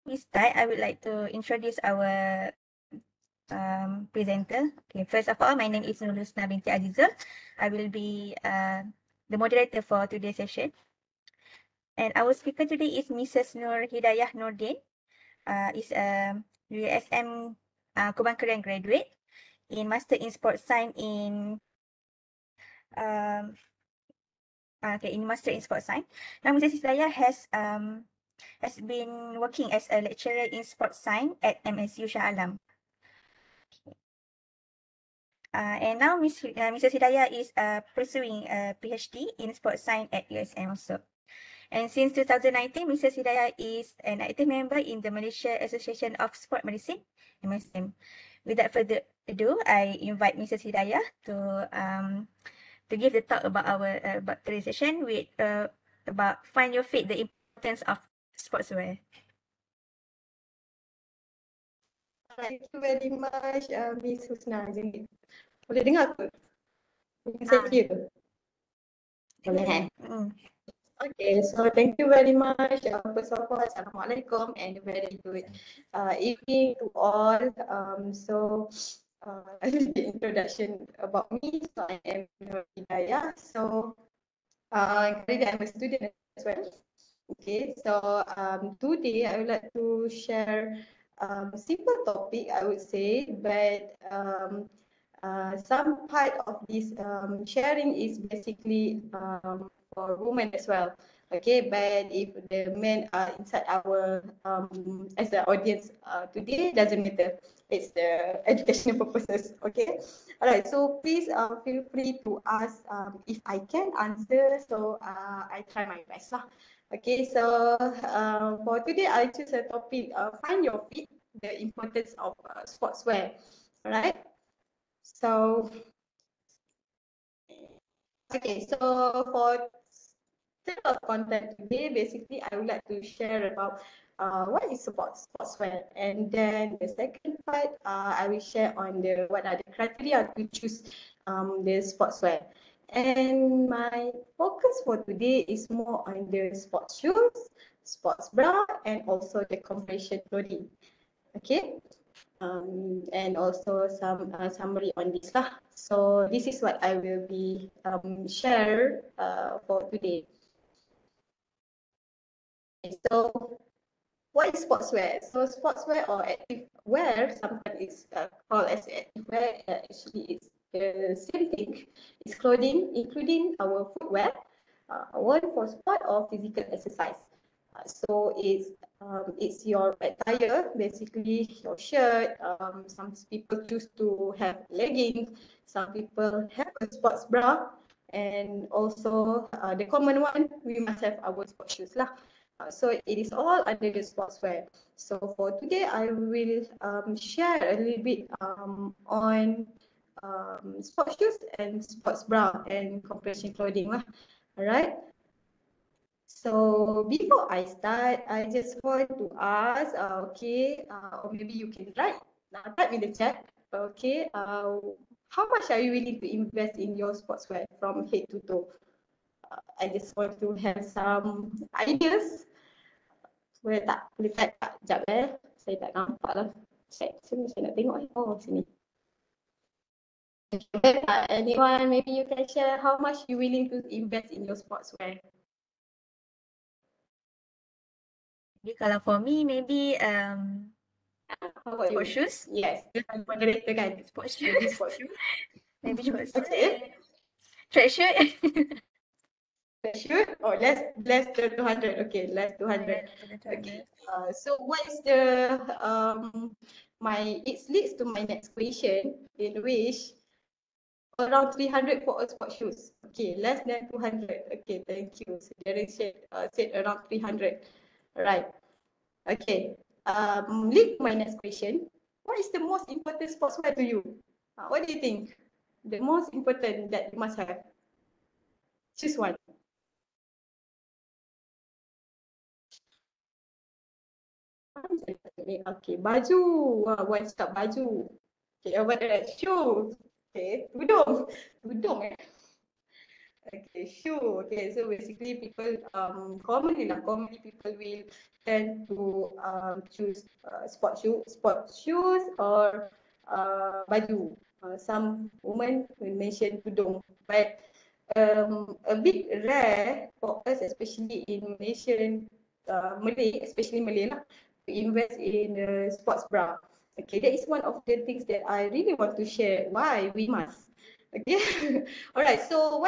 We start, I would like to introduce our presenter. Okay, first of all, my name is Nulusna binti Azizul. I will be the moderator for today's session. And our speaker today is Mrs. Nur Hidayah Nordin. Is a USM Kubangkeren graduate in Master in Sports Science um, in Master in Sports Science. Now, Mrs. Hidayah has been working as a lecturer in Sports Science at MSU Shah Alam. And now Mrs. Hidayah is pursuing a PhD in Sports Science at USM also. And since 2019, Mrs. Hidayah is an active member in the Malaysia Association of Sport Medicine, MSM. Without further ado, I invite Mrs. Hidayah to give the talk about our about today's session with about find your fit, the importance of sportswear. Thank you very much, Miss Husna. Boleh dengar ke? Ah. Thank you. Boleh. Mm. Okay, so thank you very much. First of all, Assalamualaikum and a very good evening to all. A little bit introduction about me. So I am Nur Hidayah. So currently I'm a student as well. Okay, so today I would like to share simple topic, I would say, but some part of this sharing is basically for women as well. Okay, but if the men are inside our as the audience today, doesn't matter. It's the educational purposes. Okay, all right. So please feel free to ask if I can answer. So I try my best lah. Okay, so for today I choose a topic. Find your fit. The importance of sportswear. All right. So, okay, so for set of content today, basically, I would like to share about what is sportswear, and then the second part, I will share on the what are the criteria to choose the sportswear. And my focus for today is more on the sports shoes, sports bra, and also the compression clothing. Okay. And also some summary on this lah. So this is what I will be share for today. Okay, so what is sportswear? So sportswear or active wear sometimes is called as active wear. Actually, it's the same thing. It's clothing, including our footwear, worn for sport or physical exercise. It's your attire, basically your shirt. Some people choose to have leggings. Some people have a sports bra, and also the common one, we must have our sports shoes lah. So it is all under the sportswear. So for today, I will share a little bit on sports shoes and sports bra and compression clothing lah. Alright. So before I start, I just want to ask, or maybe you can type in the chat. Okay, how much are you willing to invest in your sportswear from head to toe? I just want to have some ideas. Boleh tak? Boleh type tak? Sekejap saya tak nampak lah. Check. Sini saya nak tengok. Oh, sini. Okay. Anyone, maybe you can share how much you willing to invest in your sportswear? Jadi kalau for me, maybe How about sport you? shoes. Yes, moderator kan? Sport Maybe shoes. sport shoes. Maybe sport shoes. Okay. Track shirt. Shoot or less than 200. Okay, less 200. Yeah, Okay. 200. So what is the it leads to my next question, in which around 300 for a sport shoes. Okay, less than 200. Okay, thank you. So Darren said around 300. Right. Okay. Lead to my next question. What is the most important sportswear to you? What do you think? The most important that you must have. Choose one. Okay, baju. One stop baju. Okay, what that? Shoe. Okay, tudung. Tudung Okay, shoe. Okay, so basically people commonly people will tend to choose sport shoes or baju. Some women will mention tudung, but a bit rare for us, especially in Malaysian Malay, especially Malay lah, to invest in sports bra. Okay, that is one of the things that I really want to share. Why we must. Okay. All right. So,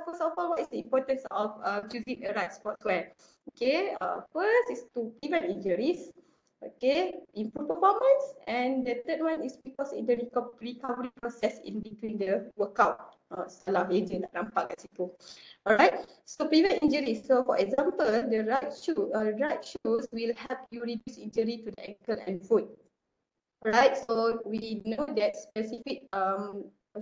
first of all, what is the importance of choosing a right sportswear? Okay. First is to prevent injuries. Okay. Improve performance, and the third one is because in the recovery process in between the workout. Salah je nak nampak kat situ. Alright. So prevent injuries. So for example, the right shoes will help you reduce injury to the ankle and foot. Right, so we know that specific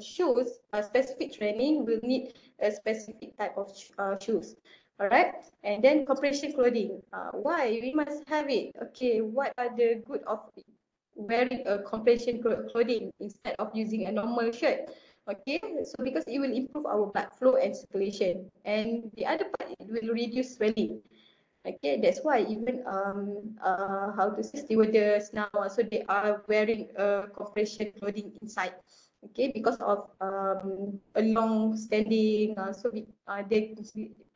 shoes, specific training will need a specific type of shoes. All right, and then compression clothing. Why we must have it? Okay, what are the good of wearing a compression clothing instead of using a normal shirt? Okay, so because it will improve our blood flow and circulation, and the other part, it will reduce swelling. Okay, that's why even how to say stewardess now, so they are wearing compression clothing inside. Okay, because of a long standing, they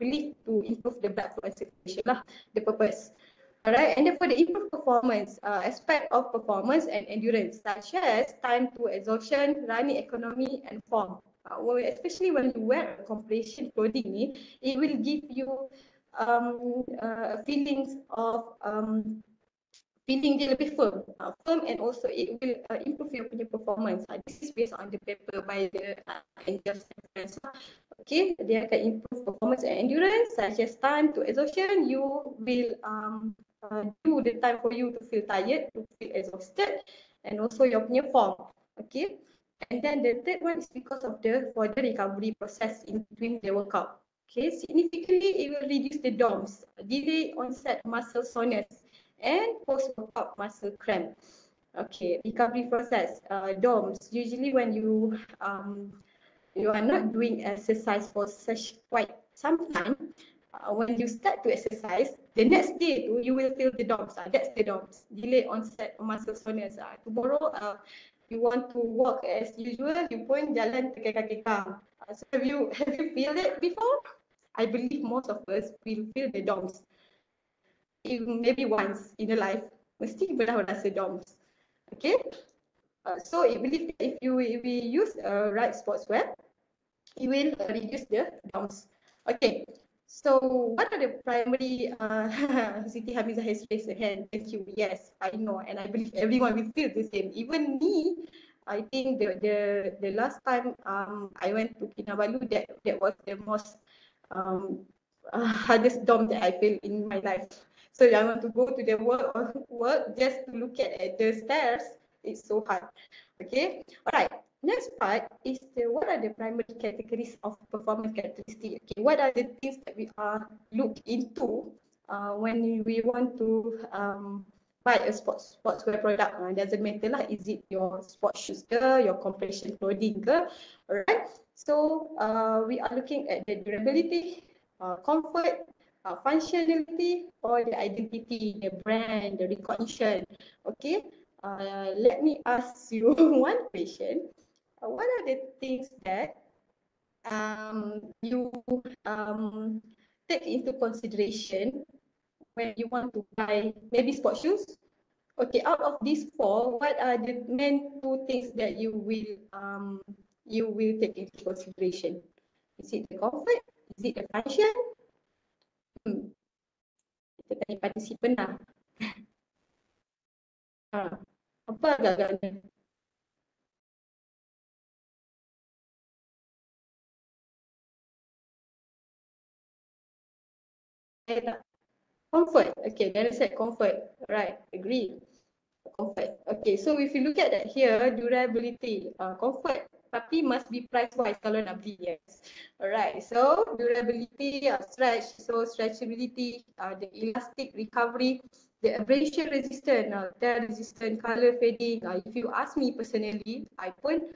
believe to improve the blood flow and circulation lah, the purpose. Alright, and then for the improved performance, aspect of performance and endurance, such as time to exhaustion, running economy, and form. Especially when you wear a compression clothing, it will give you feelings of feeling dia lebih firm, and also it will improve your punya performance. This is based on the paper by the Angels and Friends. Okay, dia akan improve performance and endurance, such as time to exhaustion. You will do the time for you to feel tired, to feel exhausted, and also your punya form. Okay, and then the third one is because of for the recovery process in between the workout. Okay, significantly it will reduce the DOMS, delay onset muscle soreness, and post-workout muscle cramp. Okay, recovery process, DOMS. Usually when you are not doing exercise for such quite some time, when you start to exercise, the next day you will feel the DOMS. That's the DOMS, delay onset muscle soreness. Tomorrow, you want to walk as usual, you pun jalan terkekang-kekang. So have you feel it before? I believe most of us will feel the DOMS. Maybe once in a life, mesti pernah rasa DOMS. Okay? So I believe that if we use right sportswear, it will reduce the DOMS. Okay. So what are the primary Siti Hamizah has raised her hand. Thank you. Yes, I know, and I believe everyone will feel the same. Even me, I think the last time I went to Kinabalu, that was the most hardest DOM that I feel in my life. So I want to go to the work just to look at the stairs. It's so hard. Okay. All right. Next part is what are the primary categories of performance characteristics? Okay. What are the things that we are look into when we want to buy a sportswear product? Doesn't matter lah. Is it your sports shoes ke, your compression clothing ke? Alright. So we are looking at the durability, comfort, functionality, or the identity, the brand, the recognition. Okay. let me ask you one question. What are the things that you take into consideration when you want to buy maybe sports shoes? Okay, out of these four, what are the main two things that you will take into consideration? Is it the comfort? Is it the function? Hmm, kita tanya participant lah. Ha, apa agak-agaknya? Comfort. Okay, then I said comfort. Right, agree. Comfort. Okay, so if you look at that here, durability, comfort, tapi must be price wise kalau nak beli, yes. Alright, so durability, stretch, so stretchability, the elastic recovery, the abrasion resistant, tear resistant, color fading. If you ask me personally, I pun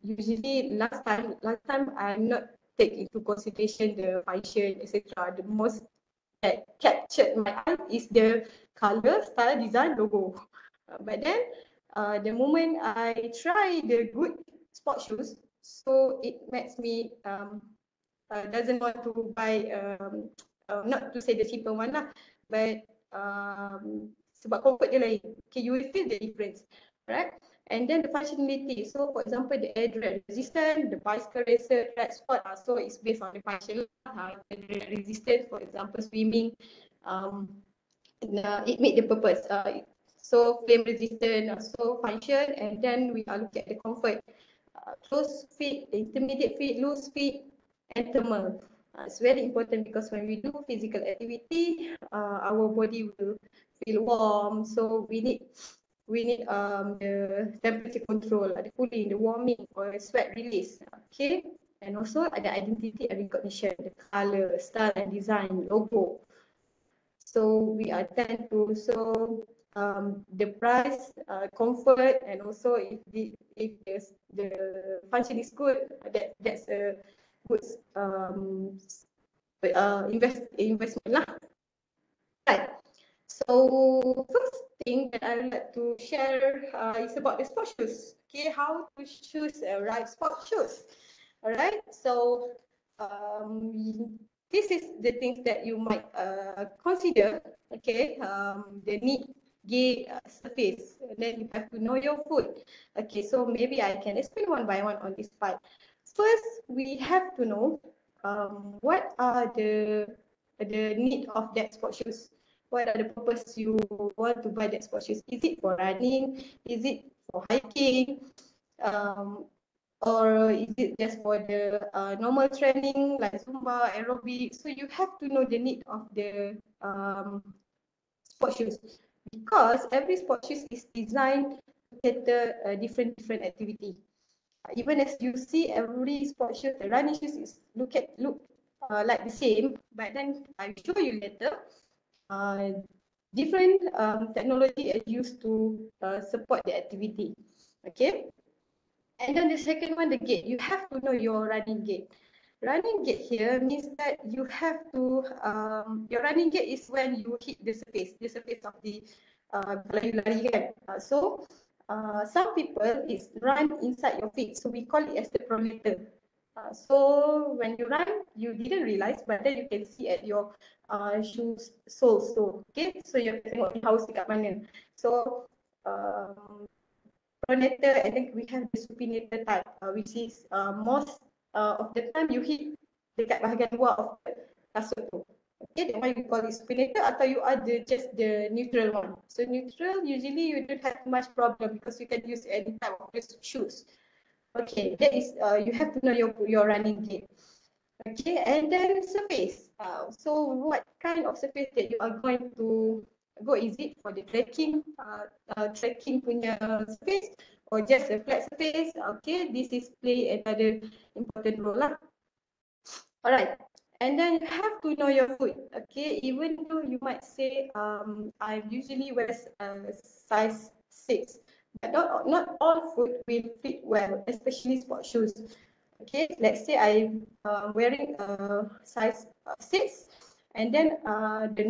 usually last time I'm not take into consideration the function, etc. The most that captured my eye is the color, style, design, logo. But then the moment I try the good sport shoes, so it makes me doesn't want to buy not to say the cheaper one lah, but sebab comfort dia lain. Okay, you will feel the difference, right? And then the functionality. So for example, the air drag resistant, the bicycle racer, track sport. So it's based on the function. The drag resistant, for example, swimming. It meet the purpose. So flame resistant, so function, and then we are looking at the comfort. Close fit, intermediate fit, loose fit, and thermal. It's very important because when we do physical activity, our body will feel warm. So we need the temperature control, the cooling, the warming, or sweat release. Okay, and also ada identity and recognition, the color, style, and design, logo. So we are tend to the price, comfort, and also if the function is good, that's a good investment lah. Right. So first thing that I would like to share is about the sports shoes. Okay, how to choose a right sports shoes. All right. So this is the things that you might consider. Okay, the knee gate surface, and then you have to know your foot. Okay, so maybe I can explain one by one on this part. First, we have to know what are the need of that sports shoes. What are the purpose you want to buy that sports shoes? Is it for running? Is it for hiking? Um, or is it just for the normal training like Zumba, aerobic? So you have to know the need of the sports shoes because every sports shoes is designed to cater a different activity. Even as you see every sports shoes, the running shoes is look like the same, but then I'll show you later. Different technology are used to support the activity. Okay. And then the second one, the gait. You have to know your running gait. Running gait here means that you have to, your running gait is when you hit the surface of the lari kan. So some people is run inside your feet. So we call it as the pronator. So when you run, you didn't realize, but then you can see at your shoes soles. So okay, so you can tengok di house dekat mana. So pronator, and then we have the supinator type, which is most of the time you hit dekat bahagian luar of the kasut tu. Okay, that one you call it supinator, atau you are just the neutral one. So neutral, usually you don't have much problem because you can use any type of shoes. Okay, that is you have to know your running gait. Okay, and then surface. So what kind of surface that you are going to go? Is it for the trekking punya surface or just a flat surface? Okay, this is play another important role lah. Alright, and then you have to know your foot. Okay, even though you might say I usually wear size 6, but not all foot will fit well, especially sport shoes. Okay, let's say I'm wearing a size 6, and then the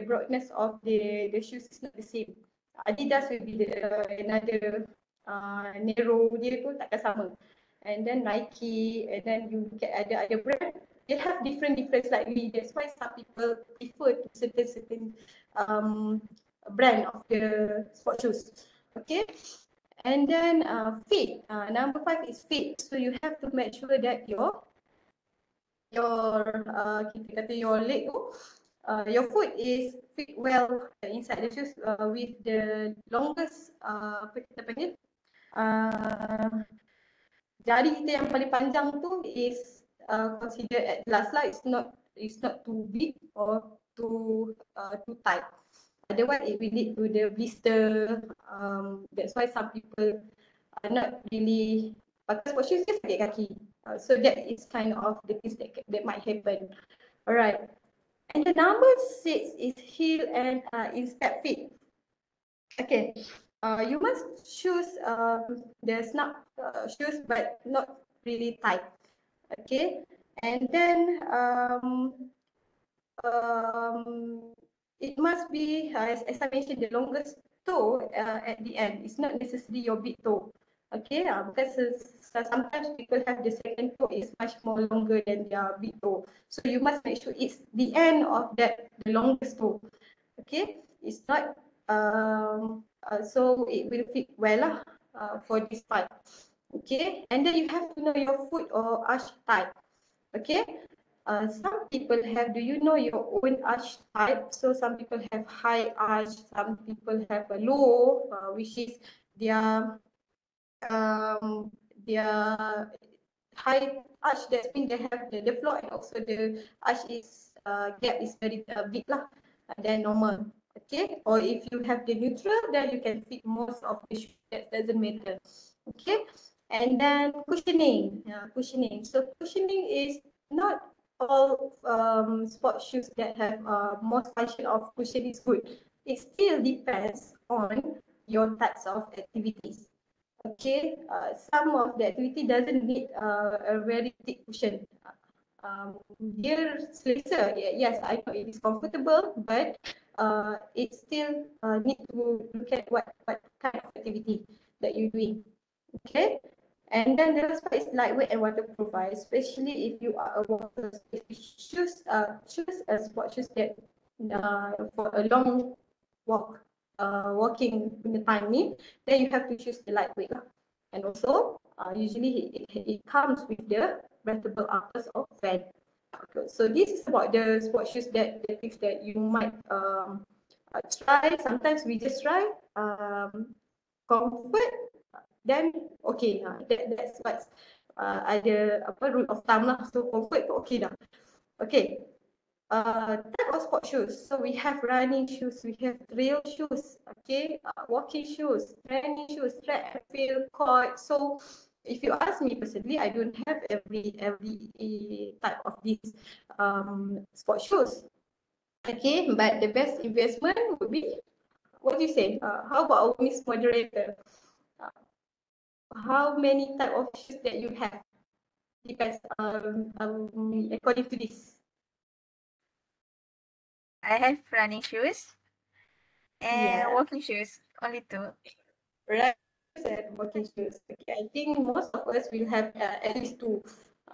broadness of the shoes is not the same. Adidas will be another narrow, dia tu takkan sama. And then Nike, and then you get other brand, they have different slightly. That's why some people prefer to certain brand of the sport shoes. Okay, and then fit. Number 5 is fit. So you have to make sure that kita kata your leg tu, your foot is fit well inside the shoes with the longest apa kita panggil, uh, jari kita yang paling panjang tu is considered at last lah. It's not too big or too tight. Otherwise, it will lead to the blister. That's why some people are not really pakai sport shoes dia sakit kaki. So that is kind of the things that might happen. Alright. And the number 6 is heel and instep fit. Okay. You must choose the snug shoes but not really tight. Okay. And then it must be, as I mentioned, the longest toe at the end. It's not necessarily your big toe. Okay, because sometimes people have the second toe is much more longer than their big toe. So you must make sure it's the end of the longest toe. Okay, it's not, so it will fit well lah for this part. Okay, and then you have to know your foot or arch type. Okay, some people have, do you know your own arch type? So some people have high arch, some people have a low, which is their um, their high arch. That means they have the floor and also the arch is gap is very big lah than normal. Okay, or if you have the neutral, then you can fit most of the shoe. That doesn't matter. Okay, and then cushioning. Cushioning. So cushioning is not all sport shoes that have most function of cushion is good. It still depends on your types of activities. Okay, some of the activity doesn't need a very thick cushion. Dear selesa, yes, I know it is comfortable, but it still need to look at what kind of activity that you're doing. Okay, and then the last part is lightweight and waterproof, especially if you are a walker. If you choose a sport shoes that for a long walk, walking in the time ni, then you have to choose the lightweight lah. And also, usually it comes with the breathable uppers or fan. So this is about the sport shoes, that the things that you might try. Sometimes we just try comfort, then okay, that's what's ada apa rule of thumb lah. So comfort tu okay dah. Okay, type of sport shoes. So we have running shoes, we have trail shoes, okay, walking shoes, training shoes, track and field, court. So if you ask me personally, I don't have every type of these sport shoes. Okay, but the best investment would be, what do you say? How about our Miss Moderator? How many type of shoes that you have? Depends according to this. I have running shoes and Yeah. walking shoes, only two. Right, and walking shoes. Okay, I think most of us will have at least two.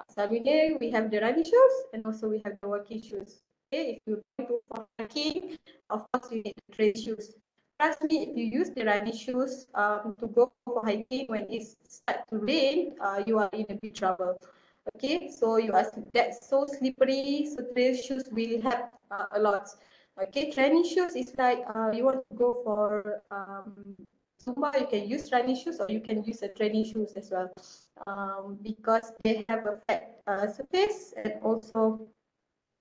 Saturday we have the running shoes and also we have the walking shoes. Okay, if you go to for hiking, of course you need the trail shoes. Trust me, if you use the running shoes to go for hiking when it starts to rain, you are in a big trouble. Okay, so you are, that's so slippery. So trail shoes will help a lot. Okay, training shoes is like you want to go for Zumba, you can use running shoes or you can use a training shoes as well, because they have a flat surface and also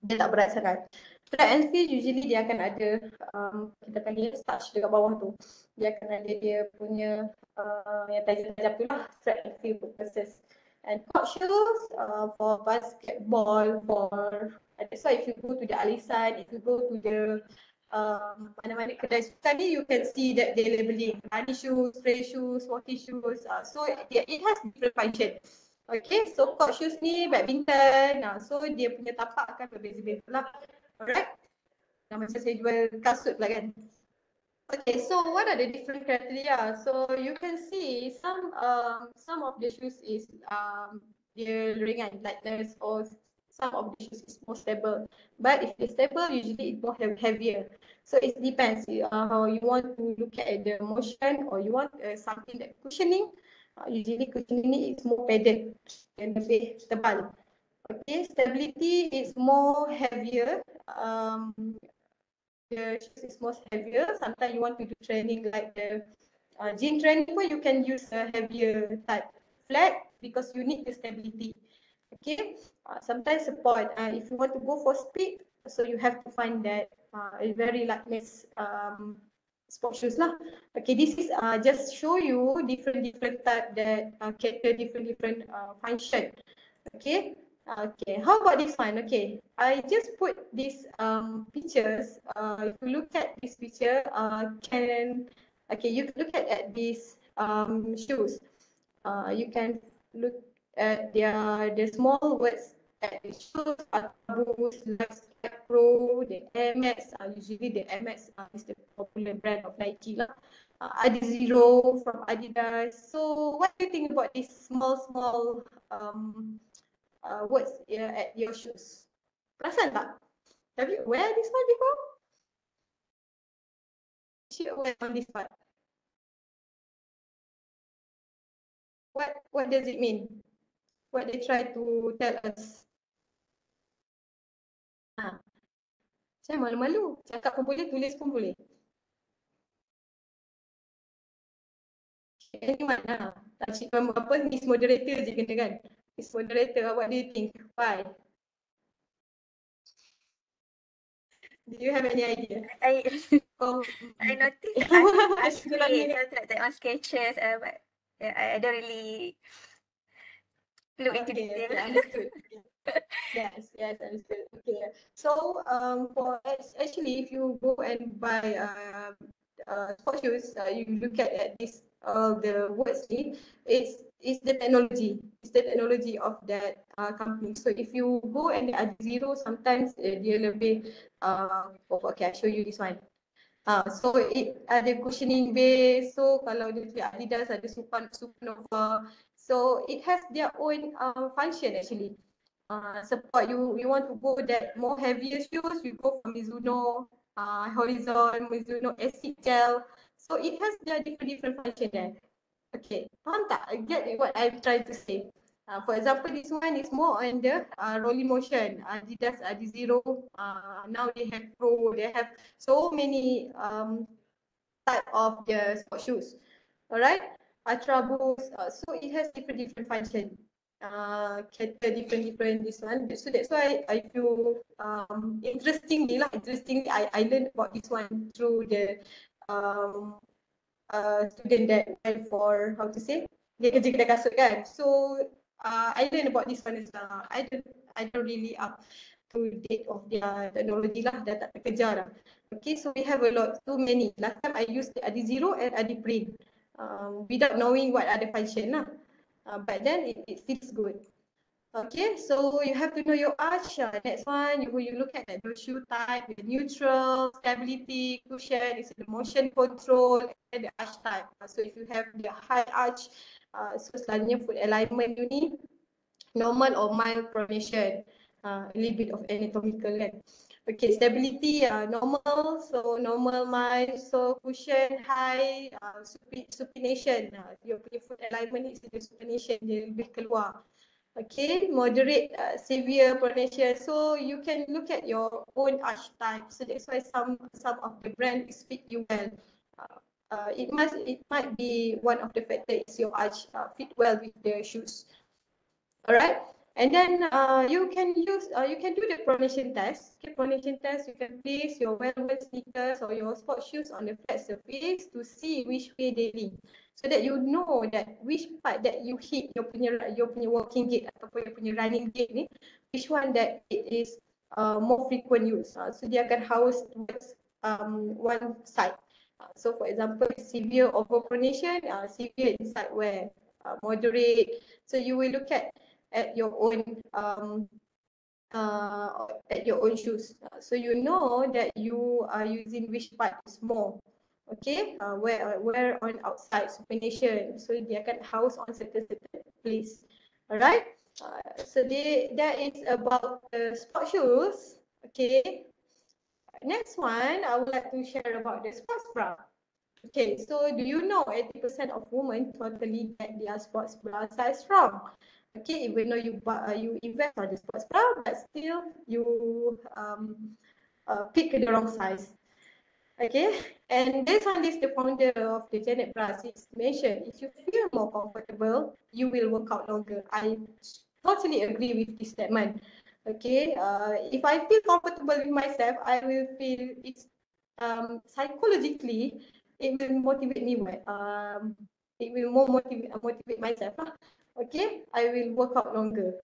dia tak berat sangat. Track and field usually dia akan ada kita panggil starch dekat bawah tu. Dia akan ada dia punya yang tajam-tajam tu lah, track and field purposes. And court shoes for basketball, for that's why if you go to the Alisan, if you go to the mana-mana kedai sukan ni, you can see that they labeling running shoes, trail shoes, walking shoes. So it has different function. Okay, so court shoes ni badminton. So dia punya tapak kan berbeza-beza lah. Alright. Macam saya jual kasut lah kan. Okay, so what are the different criteria? So you can see some of the shoes is they're ringan, lightness, or some of the shoes is more stable. But if it's stable, usually it's more heavier. So it depends how you want to look at the motion, or you want something that cushioning. Usually cushioning is more padded and lebih tebal. Okay, stability is more heavier. The shoes is most heavier. Sometimes you want to do training like the gym training, where you can use a heavier type flat because you need the stability. Okay, sometimes support. If you want to go for speed, so you have to find that a very lightness sport shoes lah. Okay, this is just show you different type that cater different function. Okay. Okay, how about this one? Okay, I just put these pictures. If you look at this picture, you can look at these shoes. You can look at the small words at the shoes, Boost, Lifestyle Pro, the Air Max. Usually the Air Max is the popular brand of Nike lah. Adizero from Adidas. So what do you think about these small words at your shoes? Perasan tak? Have you wear this one before? Should wear on this part. What does it mean? What they try to tell us? Saya malu-malu. Cakap pun boleh, tulis pun boleh. Anyone cik apa, Miss Moderator je kena kan? Miss Moderator, what do you think? Why? Do you have any idea? I I noticed ask grades, something like that on sketches, but yeah, I don't really look into detail. Okay, understood. Yes, understood. Okay, so for actually, if you go and buy sports shoes, you look at this the words in is the technology. It's the technology of that company. So if you go and add zero, sometimes dia lebih okay, I show you this one. So it ada cushioning base. So kalau dia Adidas ada Supernova. So it has their own function actually. Support you want to go that more heavier shoes, you go for Mizuno Horizon, Mizuno Acid Gel. So it has their different function there. Okay, faham tak? Get what I'm trying to say. For example, this one is more on the rolling motion. Adidas Adizero, now they have Pro, they have so many type of the sport shoes. Alright, Ultra Boost. So it has different function. Cater different this one. So that's why I feel interestingly, I learned about this one through the student that went for how to say dia kerja kedai kasut kan. So I learned about this one as well. I don't really up to date of their technology lah, dah tak terkejar dah. Okay, so we have a lot, too many. Last time I used the Adizero and Adiprint without knowing what are the function lah. But then it feels good. Okay, so you have to know your arch. Next one, you look at the shoe type, the neutral, stability, cushion, is the motion control, and the arch type. So if you have the high arch, so selalunya foot alignment you need normal or mild pronation, a little bit of anatomical kan. Okay, stability normal, so normal mild, so cushion high, supination. Your foot alignment is the supination, dia lebih keluar. Okay, moderate, severe pronation. So you can look at your own arch type. So that's why some of the brands fit you well. It might be one of the factors is your arch fit well with the shoes. All right. And then you can do the pronation test. Okay, pronation test, you can place your well-worn sneakers or your sports shoes on the flat surface to see which way they lean. So that you know that which part that you hit your punya walking gait ataupun your punya running gait ni, which one that it is more frequent use. So dia akan house towards one side. So for example, severe overpronation, severe inside wear, moderate. So you will look at your own shoes. So you know that you are using which part is more. Okay, wear on outside supination, so dia akan house on certain place. Alright, so that is about sport shoes. Okay, next one I would like to share about the sports bra. Okay, so do you know 80% of women totally get their sports bra size wrong? Okay, even though you invest on the sports bra, but still you pick the wrong size. Okay, and based on this, the founder of the Janet Brass mentioned, if you feel more comfortable, you will work out longer. I totally agree with this statement. Okay, if I feel comfortable with myself, I will feel it's psychologically, it will motivate me. It will more motivate myself. Okay, I will work out longer.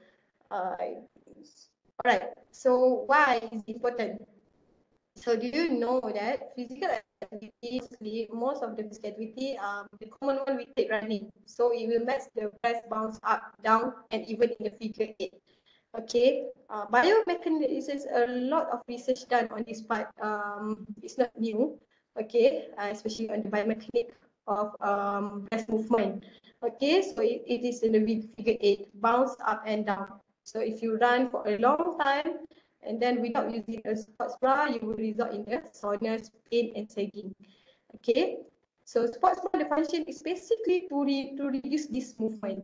Uh, all right. So why is it important? So do you know that physical activity, most of the physical activity, the common one we take running. So it will make the breast bounce up, down, and even in the figure 8. Okay, biomechanics is a lot of research done on this part. It's not new. Okay, especially on the biomechanics of breast movement. Okay, so it is in the figure 8, bounce up and down. So if you run for a long time, and then without using a sports bra, you will result in the soreness, pain, and sagging. Okay, so sports bra, the function is basically to reduce this movement.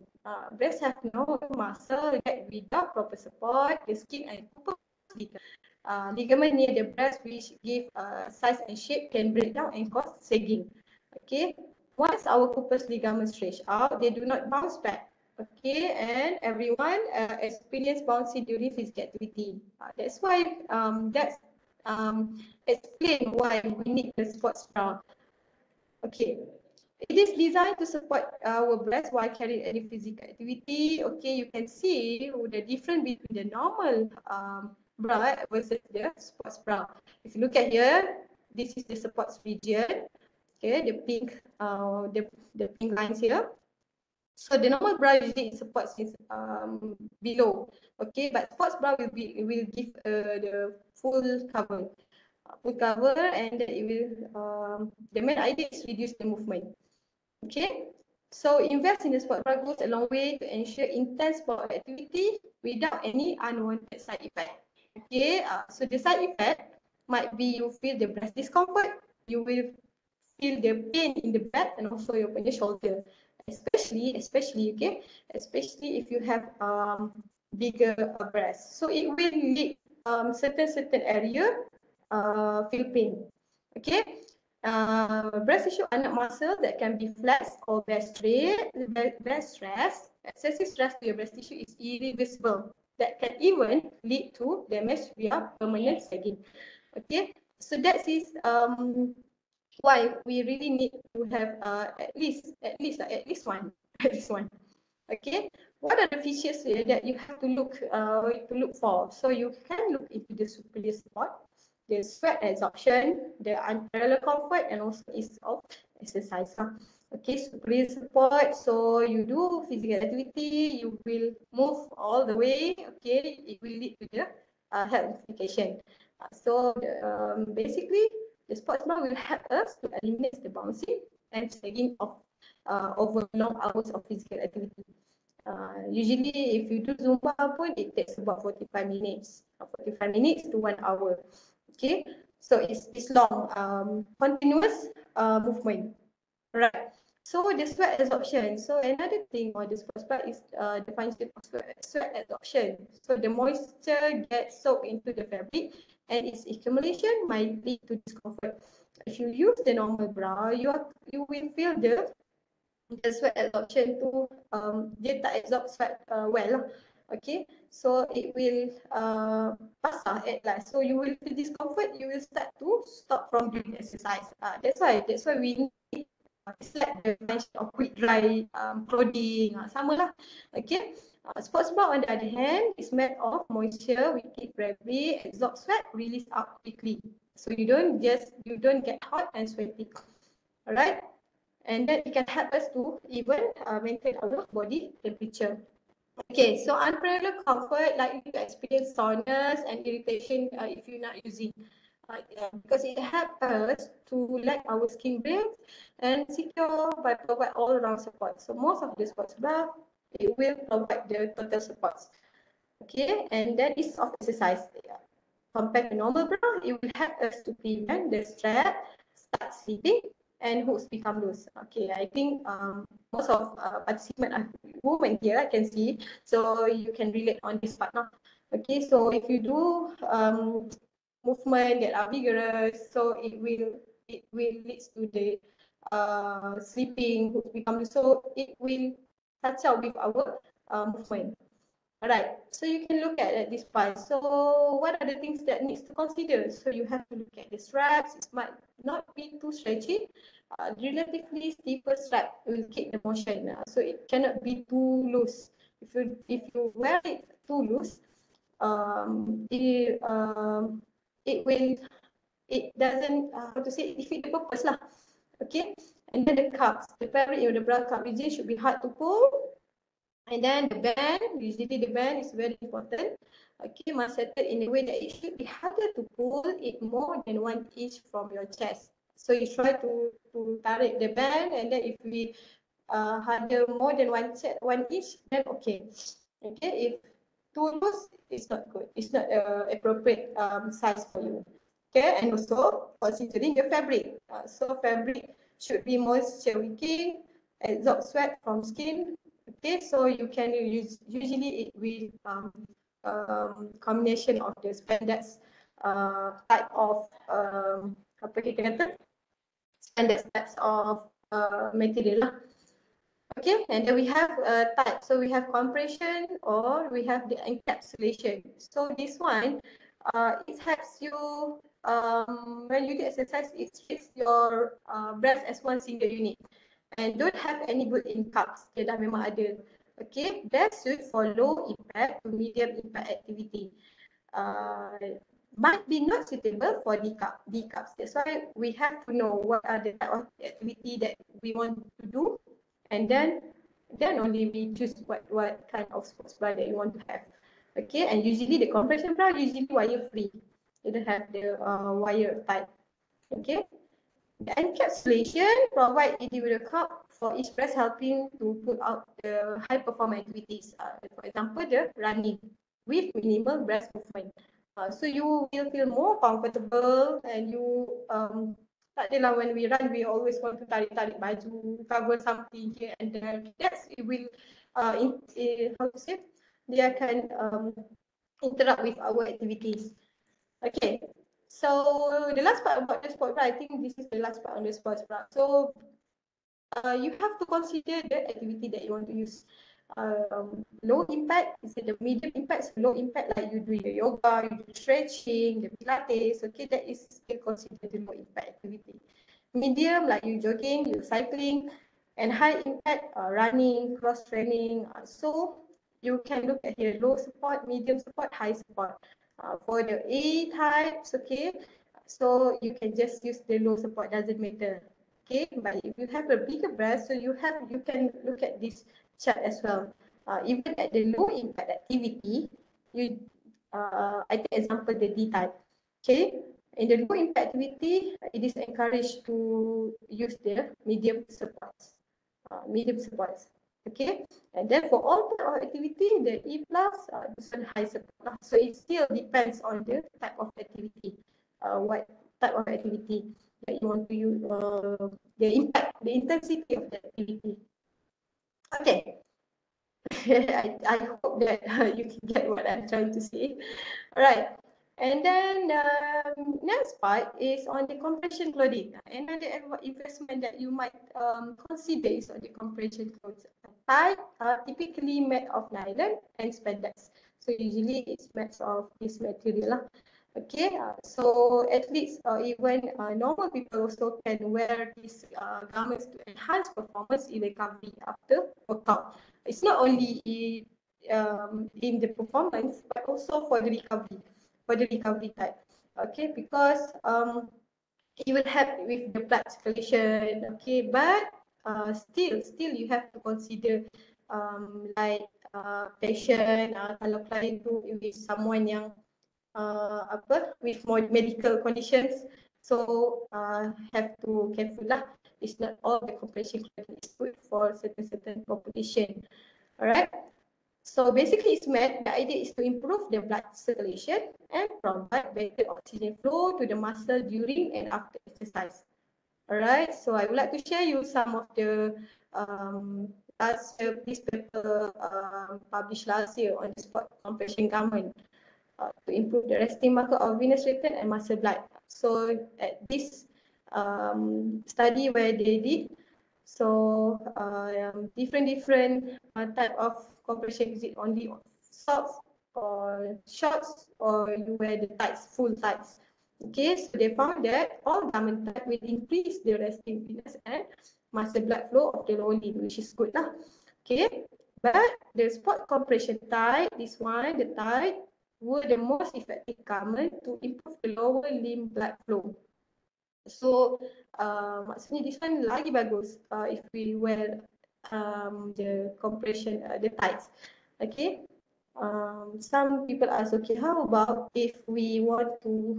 Breasts have no muscle that without proper support, the skin and ligament near the breast, which give size and shape, can break down and cause sagging. Okay, once our corpus ligaments stretch out, they do not bounce back. Okay, and everyone experience bouncing during physical activity. That's why explain why we need the sports bra. Okay, it is designed to support our breast while carrying any physical activity. Okay, you can see the difference between the normal bra versus the sports bra. If you look at here, this is the sports region. Okay, the pink lines here. So the normal bra usually supports is below. Okay, but sports bra will give the full cover, and it will the main idea is reduce the movement. Okay, so invest in the sport bra goes a long way to ensure intense sport activity without any unwanted side effect. Okay, so the side effect might be you feel the breast discomfort, you will feel the pain in the back and also your shoulder, especially okay, especially if you have bigger breast. So it will lead certain area feel pain. Okay, breast tissue are not muscle that can be flexed or best straight. Breast stress, excessive stress to your breast tissue is irreversible. That can even lead to damage via permanent sagging. Okay, so that is why we really need to have at least one at least one. Okay, what are the features that you have to look for? So you can look into the superior support, the sweat absorption, the unparalleled comfort, and also ease of exercise. Okay, superior support. So you do physical activity, you will move all the way. Okay, it will lead to the health implication. Basically, the sports bra will help us to eliminate the bouncing and sagging of over long hours of physical activity. Usually, if you do Zumba pun, it takes about 45 minutes, 45 minutes to 1 hour. Okay, so it's long, continuous movement. Right. So the sweat absorption. So another thing on the sports bra is the function of sweat absorption. So the moisture gets soaked into the fabric and its accumulation might lead to discomfort. If you use the normal bra, you will feel the sweat absorption to dia tak absorb sweat well. Okay, so it will basah at last. So you will feel discomfort. You will start to stop from doing exercise. That's why we need it's like the mention of quick dry clothing. Sama lah. Okay. Sports bra on the other hand is made of moisture, which keep fabric, absorb sweat, release out quickly. So you don't get hot and sweaty. Alright. And then it can help us to even maintain our body temperature. Okay, so unparalleled comfort, like you experience soreness and irritation if you're not using because it helps us to let our skin breathe and secure by provide all around support. So most of the sports bra, it will provide the total supports. Okay, and that is of exercise. Compared to normal bra, it will help us to prevent the strap start slipping and hooks become loose. Okay, I think most of participants are women here, I can see, so you can relate on this part now. Okay, so if you do movement that are vigorous, so it will lead to the sleeping, hooks become loose, so it will touch out with our movement. Alright, so you can look at this part. So what are the things that needs to consider? So you have to look at the straps. It might not be too stretchy. Relatively stiffer strap will keep the motion. So it cannot be too loose. If you wear it too loose, it will it doesn't how to say defeat the purpose lah. Okay, and then the cups, the fabric in the bra cup region should be hard to pull. And then the band, usually the band is very important. Okay, must set it in a way that it should be harder to pull it more than 1 inch from your chest. So you try to tarik the band, and then if we harder more than 1 inch, then okay. Okay, if too loose, it's not good. It's not appropriate size for you. Okay, and also considering your fabric. So fabric should be moisture wicking, absorb sweat from skin. Okay, so you can use, usually it will combination of the spandex type of apa kita kata, spandex types of material lah. Okay, and then we have type. So we have compression or we have the encapsulation. So this one, it helps you when you do exercise. It treats your breast as one single unit and don't have any built-in cups. Dia dah memang ada. Okay, best suit for low impact to medium impact activity. Might be not suitable for decups. That's why we have to know what are the type of activity that we want to do, and then only we choose what kind of sports bra that you want to have. Okay, and usually the compression bra usually wire free. They don't have the wire type. Okay, the encapsulation provide individual cup for each breast, helping to put out the high performance activities. For example, the running with minimal breast movement. So you will feel more comfortable, and you tak adalah when we run we always want to tarik-tarik baju, cover something here and there. That's it will how to say, they can interrupt with our activities. Okay, so the last part about the sports bra, I think this is the last part on the sports bra. So you have to consider the activity that you want to use. Low impact, is it the medium impact? So low impact, like you do your yoga, you do stretching, the pilates, okay, that is still considered the low impact activity. Medium, like you jogging, you cycling, and high impact, running, cross training. So you can look at here, low support, medium support, high support. For the A types, okay, so you can just use the low support, doesn't matter. Okay, but if you have a bigger breast, so you can look at this chart as well. Even at the low impact activity, you I take example the D type. Okay, in the low impact activity, it is encouraged to use the medium supports. Medium supports. Okay, and then for all type of activity, the E plus, this one high support. So it still depends on the type of activity. What type of activity that you want to use, the impact, the intensity of the activity. Okay. I hope that you can get what I'm trying to say. All right. And then next part is on the compression clothing. Another investment that you might consider is on the compression clothes. Type are typically made of nylon and spandex. So usually it's made of this material. Okay, so athletes or even normal people also can wear these garments to enhance performance in recovery after workout. It's not only in the performance, but also for the recovery type. Okay, because it will help with the blood circulation. Okay, but still you have to consider like patient, kalau client tu with someone yang with more medical conditions. So have to careful lah. It's not all the compression clothing is good for certain population. Alright. So basically, it's meant the idea is to improve the blood circulation and provide better oxygen flow to the muscle during and after exercise. Alright, so I would like to share you some of the this paper published last year on the sport compression garment to improve the resting marker of venous return and muscle blood. So at this study where they did, so different type of compression, is it only socks or shorts or you wear the tights, full tights. Okay, so they found that all garment type will increase the resting venous and muscle blood flow of the lower limb, which is good lah. Okay, but the sport compression tight, this one, the tight, were the most effective garment to improve the lower limb blood flow. So maksudnya this one lagi bagus if we wear the compression, the tights. Okay. Some people ask, okay, how about if we want to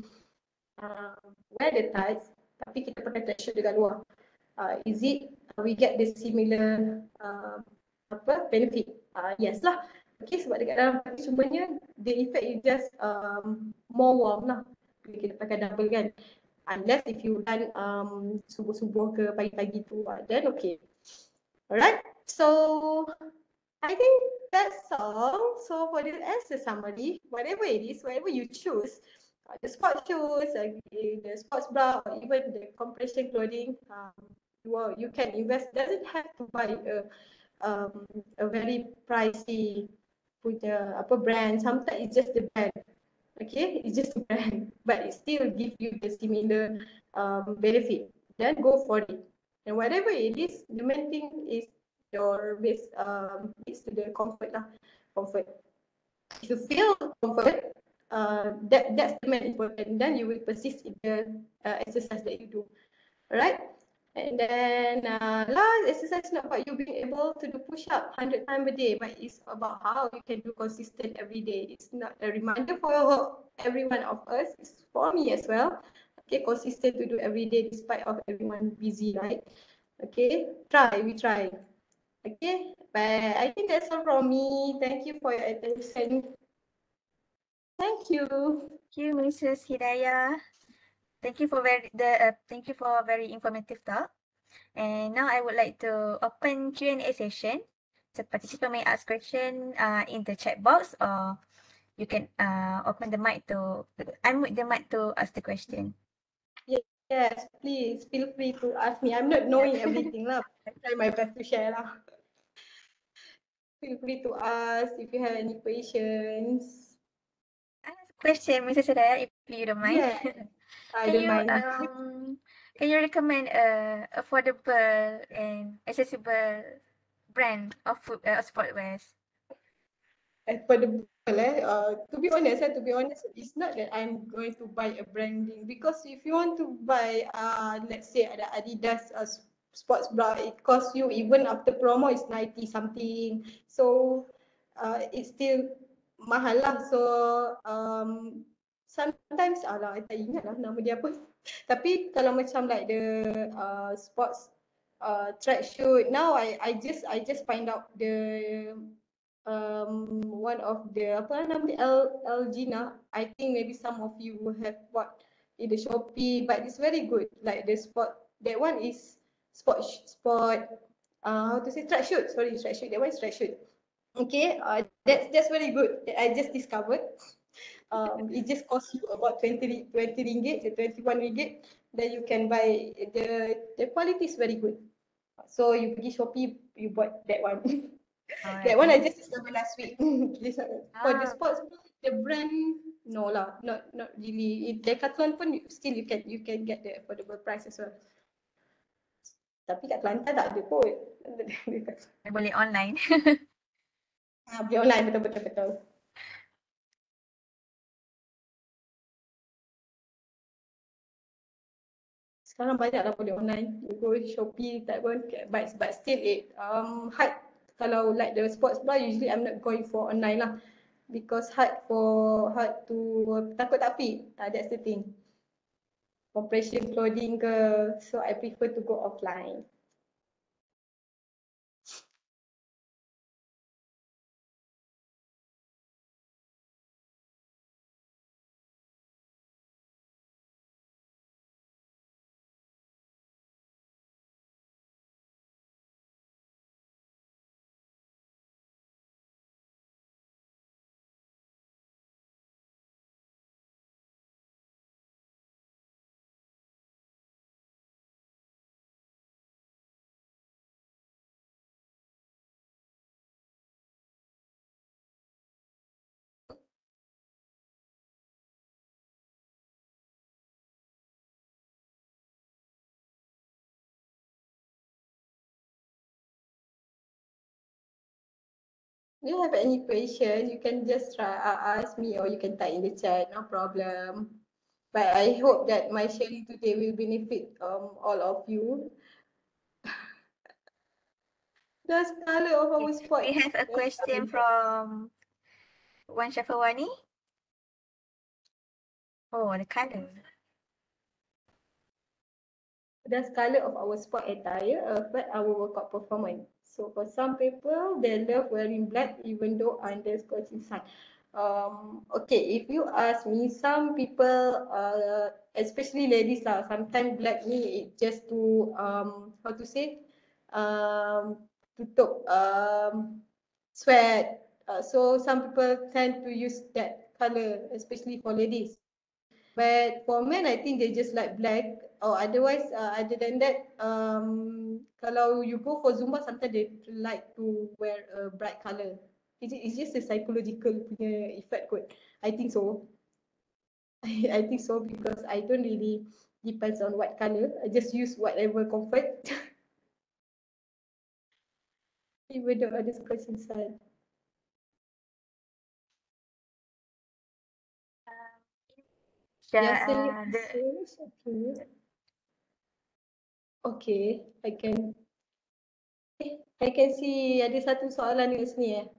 wear the tights tapi kita pakai t-shirt dekat luar? Is it we get the similar benefit? Yes lah. Okay, sebab dekat dalam kaki semuanya the effect is just more warm lah bila kita pakai double kan. Unless if you run subuh-subuh ke pagi-pagi tu, then okay. Alright, so I think that's all. So for the as a summary, whatever it is, whatever you choose, the sports shoes, the sports bra, or even the compression clothing, you can invest. Doesn't have to buy a very pricey brand. Sometimes it's just the brand. Okay, it's just a brand, but it still gives you the similar benefit. Then go for it. And whatever it is, the main thing is your base is to the comfort lah. Comfort. If you feel comfort, that's the main important. Then you will persist in the exercise that you do. Alright. And then last exercise is not about you being able to do push-up 100 times a day, but it's about how you can do consistent every day. It's not a reminder for every one of us. It's for me as well. Okay, consistent to do every day despite of everyone busy, right? Okay, we try. Okay, but I think that's all from me. Thank you for your attention. Thank you. Thank you, Mrs. Hidayah. Thank you for a very informative talk. And now I would like to open Q&A session. So participant may ask question in the chat box, or you can open the mic to unmute the mic to ask the question. Yes, please feel free to ask me. I'm not knowing everything lah. I try my best to share lah. Feel free to ask if you have any questions. I have a question, Mrs. Hidayah, if you don't mind. Yeah, I don't mind. Can you recommend a affordable and accessible brand of sportwear? Affordable, to be honest, it's not that I'm going to buy a branding, because if you want to buy, let's say ada Adidas sports bra, it costs you, even after promo, it's 90 something. So it's still mahal lah. So sometimes I tak ingat lah nama dia apa. Tapi kalau macam like the sports track shoot, now I just find out the one of the apa nama dia, LG. I think maybe some of you have bought in the Shopee, but it's very good. Like the sport, that one is sport how to say, track shoot. Sorry, track shoot. That one is track shoot. Okay, that's very good. That I just discovered. It just costs you about 20 ringgit, 21 ringgit. Then you can buy, the quality is very good. So you pergi Shopee, you bought that one. That one I just discovered last week. For the sports, the brand, no lah, not really. Decathlon pun still you can get the affordable price as well. Tapi kat Kelantan tak ada pun. Boleh online. Boleh online, betul. Sekarang banyak lah boleh online. You go Shopee tak pun, but still it hard. Kalau like the sports bra, usually I'm not going for online lah. because hard to takut tak fit. That's the thing. Compression clothing ke, so I prefer to go offline. Do you have any question? You can just try ask me, or you can type in the chat, no problem. But I hope that my sharing today will benefit all of you. The color of our sport. We have a question from Wan Shafawani. Oh, the color. Does color of our sport attire affect our workout performance? So for some people, they love wearing black even though under scorching sun. Okay, if you ask me, some people, especially ladies lah, sometimes black ni just to how to say, tutup sweat. So some people tend to use that color, especially for ladies. But for men, I think they just like black. Or otherwise, other than that, kalau you go for Zumba, sometimes they like to wear a bright color. It's just a psychological punya effect kot. I think so. I think so because I don't really depends on what color. I just use whatever comfort. Even though others question inside. Yeah, Okay. Okay, I can see ada satu soalan dekat sini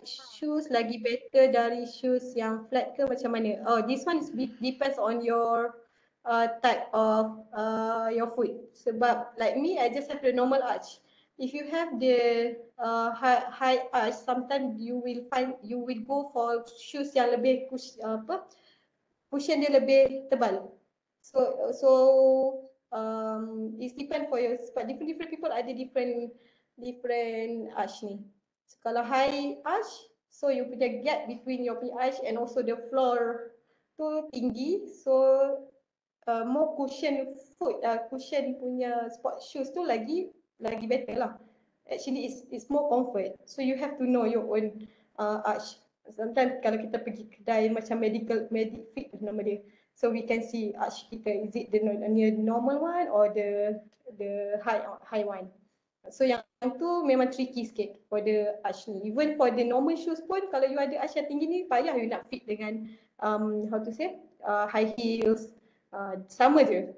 shoes lagi better dari shoes yang flat ke macam mana? Oh, this one depends on your type of your foot. Sebab like me, I just have the normal arch. If you have the high arch, sometimes you will go for shoes yang lebih cushion dia lebih tebal. So it depend for your, but different people ada different arch ni. So, kalau high arch, so you punya gap between your arch and also the floor tu tinggi, so more cushion cushion punya sport shoes tu lagi better lah. Actually it's more comfort. So you have to know your own arch. Sometimes kalau kita pergi kedai macam medic fit nama dia, so we can see arch kita, is it the normal one or the high one. So yang tu memang tricky sikit for the arch ni. Even for the normal shoes pun, kalau you ada arch yang tinggi ni, payah you nak fit dengan how to say high heels, sama je.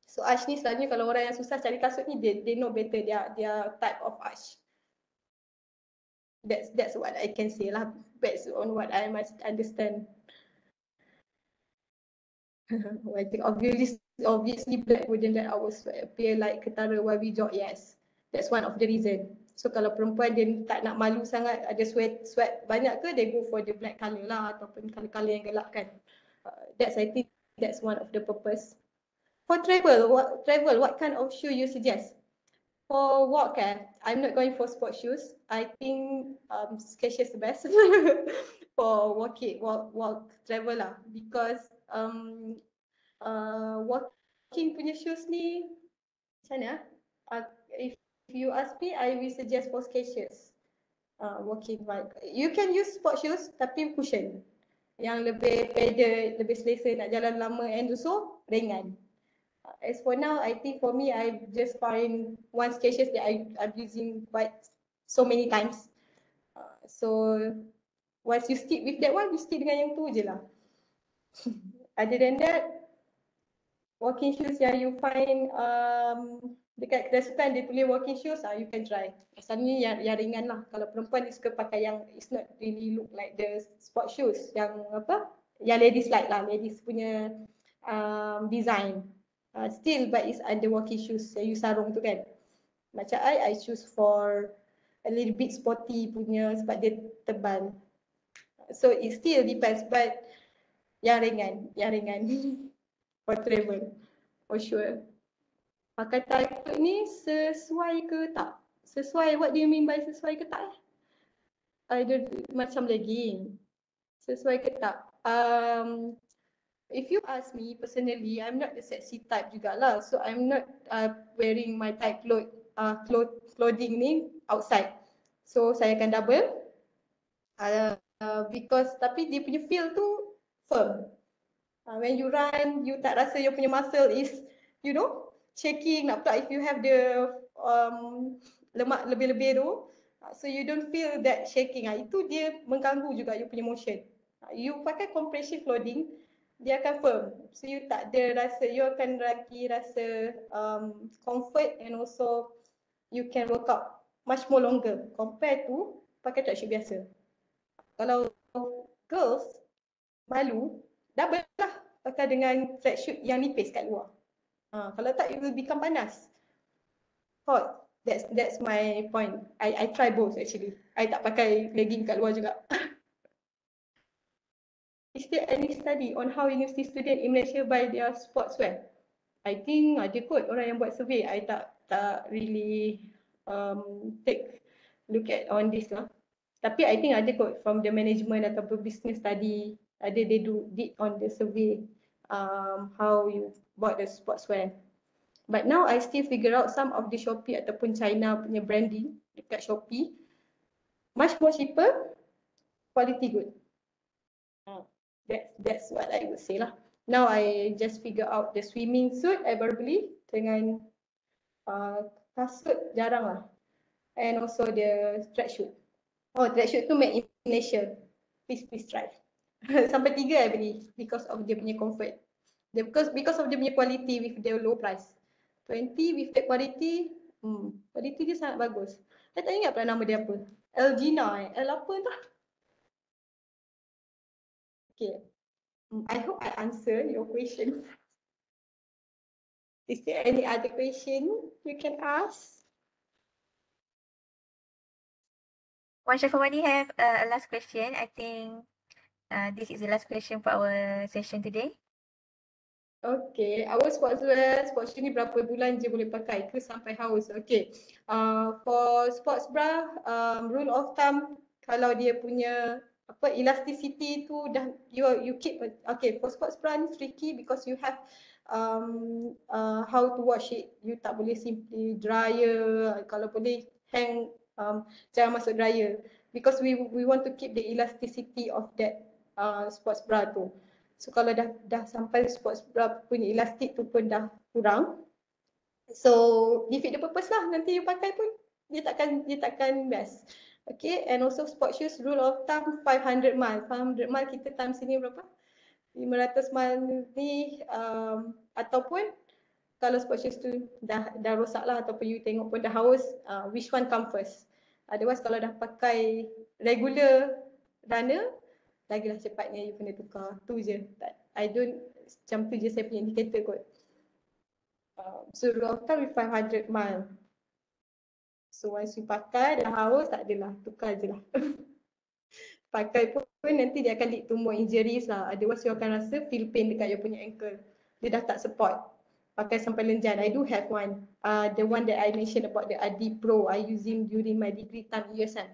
So arch ni selalunya kalau orang yang susah cari kasut ni, they know better their type of arch. That's what I can say lah, based on what I must understand. I think obviously black wouldn't let our sweat appear like ketara while we jog. Yes, that's one of the reason. So kalau perempuan dia tak nak malu sangat ada sweat banyak ke, they go for the black color lah ataupun color yang gelap kan. I think that's one of the purpose. For travel, what kind of shoe you suggest? For walk, I'm not going for sport shoes. I think Skechers the best for walk travel lah, because walking punya shoes ni macam mana? If you ask me, I will suggest for Skechers. Walking bike. You can use sport shoes tapi cushion. Yang lebih padded, lebih selesa nak jalan lama and also ringan. As for now, I think for me, I just find one Skechers that I'm using quite so many times. So once you stick with that one, you stick dengan yang tu je lah. Other than that, walking shoes yang you find dekat kesukaan dia tulis walking shoes, you can try. Asalnya yang ringan lah. Kalau perempuan dia suka pakai yang it's not really look like the sport shoes, yang apa, yang ladies like lah, ladies punya design. Still but it's under walking shoes, you sarung tu kan. Macam I choose for a little bit sporty punya sebab dia tebal. So it still depends, but yang ringan for travel, for sure. Pakai tight ni sesuai ke tak? Sesuai, what do you mean by sesuai ke tak? Macam legging. Sesuai ke tak? If you ask me personally, I'm not the sexy type jugalah. So I'm not wearing my tight clothing ni outside. So saya akan double. Because tapi dia punya feel tu firm. When you run, you tak rasa your punya muscle is, you know, shaking, nak pula if you have the lemak lebih-lebih tu, so you don't feel that shaking. Itu dia mengganggu juga you punya motion. You pakai compression clothing, dia akan firm. So you tak ada rasa, you akan lagi rasa comfort, and also you can work out much more longer compared to pakai tracksuit biasa. Kalau girls malu, double lah pakai dengan tracksuit yang nipis kat luar. Kalau tak, it will become panas. Hot. That's my point. I try both actually. I tak pakai legging kat luar juga. Is there any study on how university student in Malaysia buy their sportswear? I think ada kot orang yang buat survey. I tak really take look at on this lah. Tapi I think ada kot from the management ataupun business study, they did on the survey how you bought the sportswear. But now I still figure out some of the Shopee ataupun China punya branding dekat Shopee much more cheaper, quality good. That's what I would say lah. Now I just figure out the swimming suit I baru beli dengan kasut jarang lah, and also the tracksuit. Oh, tracksuit tu made in Malaysia. Please try. Sampai 3 I beli because of dia punya comfort. Because of dia punya quality with the low price. 20 with the quality, quality dia sangat bagus. Saya tak ingat pula nama dia apa. Elgina L apa entah. Okay. I hope I answer your question. Is there any other question you can ask? Wan Syafawani have a last question. I think this is the last question for our session today. Okay, our sportswear ni berapa bulan je boleh pakai ke sampai haus? Okay, for sports bra, rule of thumb, kalau dia punya apa elasticity tu dah you keep. Okay, for sports bra ni tricky because you have how to wash it. You tak boleh simply dryer. Kalau boleh hang, jangan masuk dryer because we want to keep the elasticity of that sports bra tu. So kalau dah sampai sports bra punya elastik tu pun dah kurang, so defeat the purpose lah. Nanti you pakai pun dia takkan best. Okay, and also sports shoes rule of thumb 500 mile. 500 mile kita times sini berapa? 500 mile ni, ataupun kalau sports shoes tu dah rosak lah ataupun you tengok pun dah haus, which one come first? Otherwise kalau dah pakai regular runner, lagilah cepatnya you kena tukar. Tu je. I don't, macam tu je saya punya indicator kot. So rule of thumb with 500 mile. So once you pakai dah haus, tak adalah, tukar je lah. Pakai pun nanti dia akan lead to more injuries lah. Otherwise you akan rasa feel pain dekat you punya ankle. Dia dah tak support. Pakai sampai lenjan. I do have one. The one that I mentioned about the Adi Pro. I using during my degree time USM.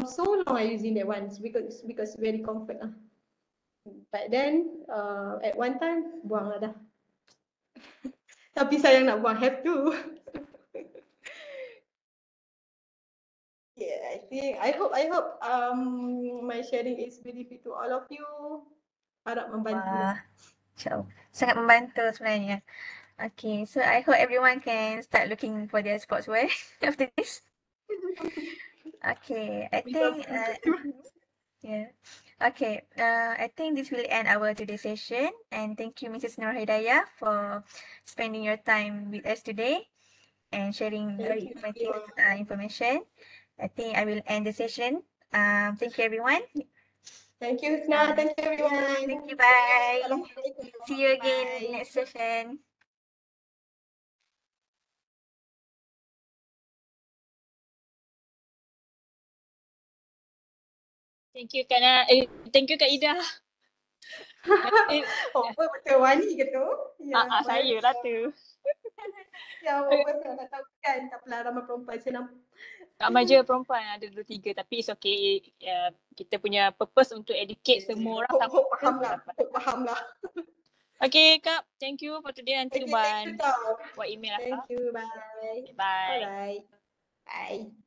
So long I using that one because very comfort lah. But then at one time buang lah dah. Tapi sayang nak buang, have to. Yeah, I hope my sharing is benefit to all of you. Harap membantu. Wah, sangat membantu sebenarnya. Okay, so I hope everyone can start looking for their sportswear after this. Okay, I think Yeah. Okay. I think this will end our today's session. And thank you, Mrs. Nur Hidayah, for spending your time with us today and sharing very Thank you. informative information. I think I will end the session. Thank you, everyone. Thank you, Husna. Thank you, Yeah, everyone. thank you. Bye. Assalamualaikum. See you again Bye. next session. Thank you thank you Kak Ida. Oh, apa betul Wani ke tu? Ya, Saya lah tu. Ya, apa saya tak tahu kan. Tak pernah ramai perempuan saya nampak. Ramai je perempuan, ada 2-3 tapi it's okay. Kita punya purpose untuk educate semua orang. Hope faham lah. Hope faham lah. Okay Kak, thank you for today. Nanti Okay, thank you tau. buat email lah. Thank you, bye. Bye. Alright. Bye.